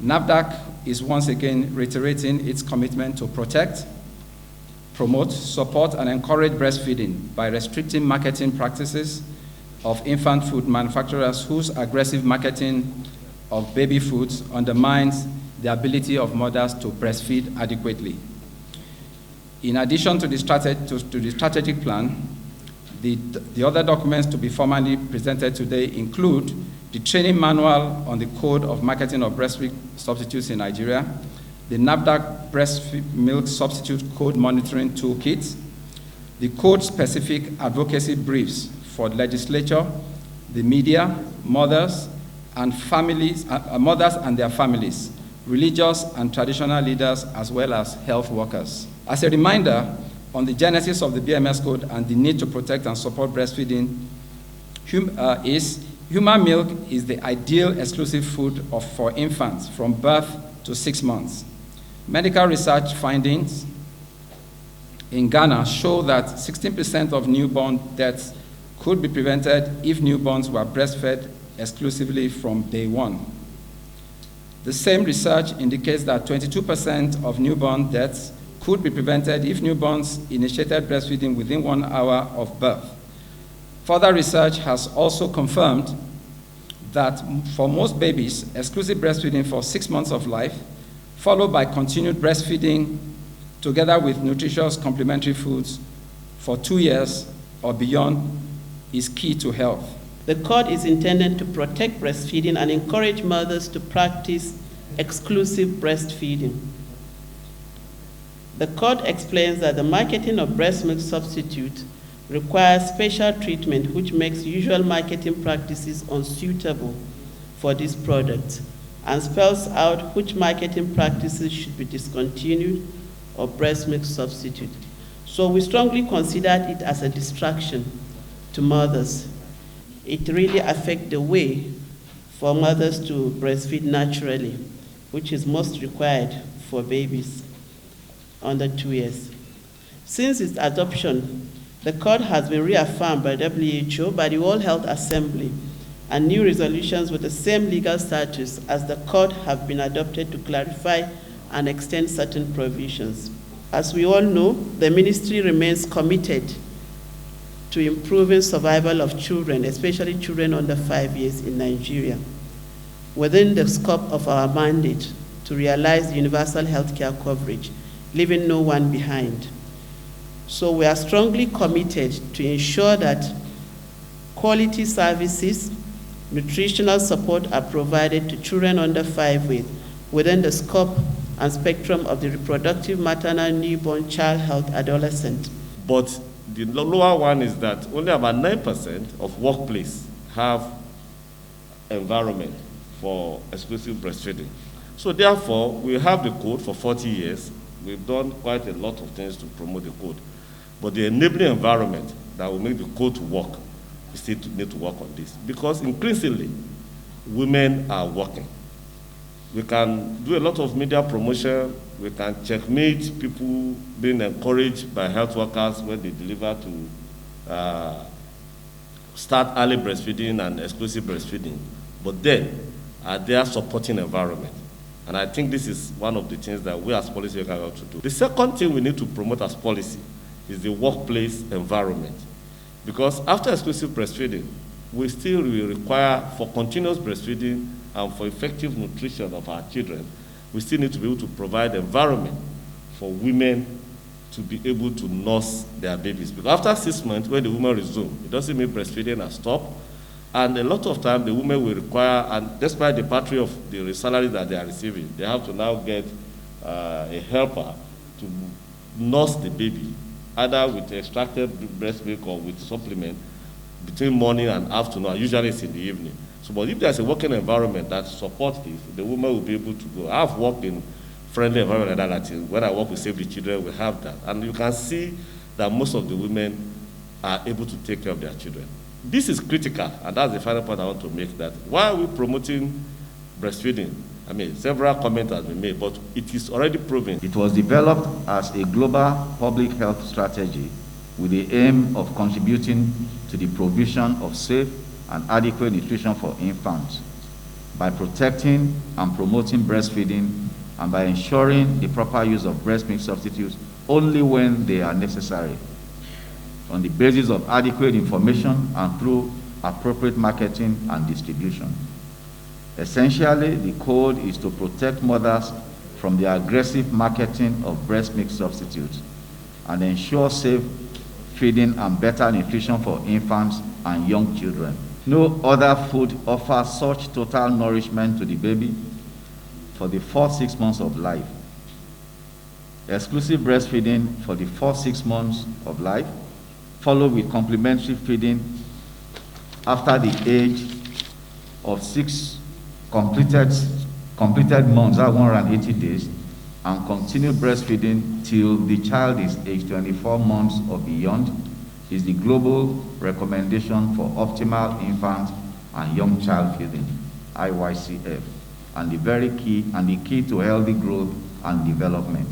NAFDAC is once again reiterating its commitment to protect, promote, support, and encourage breastfeeding by restricting marketing practices of infant food manufacturers whose aggressive marketing of baby foods undermines the ability of mothers to breastfeed adequately. In addition to the strategic plan, the other documents to be formally presented today include the training manual on the Code of Marketing of Breast Milk Substitutes in Nigeria, the NAFDAC Breast Milk Substitute Code Monitoring Toolkit, the code-specific advocacy briefs for the legislature, the media, mothers and their families, religious and traditional leaders, as well as health workers. As a reminder on the genesis of the BMS Code and the need to protect and support breastfeeding, human milk is the ideal exclusive food for infants from birth to 6 months. Medical research findings in Ghana show that 16% of newborn deaths could be prevented if newborns were breastfed exclusively from day one. The same research indicates that 22% of newborn deaths could be prevented if newborns initiated breastfeeding within 1 hour of birth. Further research has also confirmed that for most babies, exclusive breastfeeding for 6 months of life, followed by continued breastfeeding together with nutritious complementary foods for 2 years or beyond, is key to health. The code is intended to protect breastfeeding and encourage mothers to practice exclusive breastfeeding. The code explains that the marketing of breast milk substitute requires special treatment, which makes usual marketing practices unsuitable for this product, and spells out which marketing practices should be discontinued or breast milk substitute. So we strongly considered it as a distraction to mothers. It really affects the way for mothers to breastfeed naturally, which is most required for babies under 2 years. Since its adoption, the code has been reaffirmed by WHO, by the World Health Assembly, and new resolutions with the same legal status as the code have been adopted to clarify and extend certain provisions. As we all know, the ministry remains committed to improving survival of children, especially children under 5 years in Nigeria, within the scope of our mandate to realize universal healthcare coverage, leaving no one behind. So we are strongly committed to ensure that quality services, nutritional support are provided to children under 5 years within the scope and spectrum of the reproductive, maternal, newborn, child health, adolescent. But the lower one is that only about 9% of workplace have environment for exclusive breastfeeding. So therefore, we have the code for 40 years. We've done quite a lot of things to promote the code. But the enabling environment that will make the code to work, we still need to work on this. Because increasingly, women are working. We can do a lot of media promotion. We can checkmate people being encouraged by health workers when they deliver to start early breastfeeding and exclusive breastfeeding. But then, are there supporting environment? And I think this is one of the things that we as policymakers have to do. The second thing we need to promote as policy is the workplace environment. Because after exclusive breastfeeding, we still will require, for continuous breastfeeding and for effective nutrition of our children, we still need to be able to provide environment for women to be able to nurse their babies. Because after 6 months, when the woman resumes, it doesn't mean breastfeeding has stopped. And a lot of time, the women will require, and despite the patronage of the salary that they are receiving, they have to now get a helper to nurse the baby, either with extracted breast milk or with supplement between morning and afternoon, and usually it's in the evening. So, but if there's a working environment that supports this, the woman will be able to go. I've worked in friendly environment like that. When I work with Save the Children, we have that. And you can see that most of the women are able to take care of their children. This is critical, and that's the final point I want to make, that why are we promoting breastfeeding? I mean, several comments have been made, but it is already proven. It was developed as a global public health strategy with the aim of contributing to the provision of safe and adequate nutrition for infants. by protecting and promoting breastfeeding and by ensuring the proper use of breast milk substitutes only when they are necessary, on the basis of adequate information and through appropriate marketing and distribution. Essentially, the code is to protect mothers from the aggressive marketing of breast milk substitutes and ensure safe feeding and better nutrition for infants and young children. No other food offers such total nourishment to the baby for the first 6 months of life. Exclusive breastfeeding for the first 6 months of life, followed with complementary feeding after the age of 6 completed months, that's 180 days, and continue breastfeeding till the child is age 24 months or beyond, is the global recommendation for optimal infant and young child feeding, IYCF, and the key to healthy growth and development.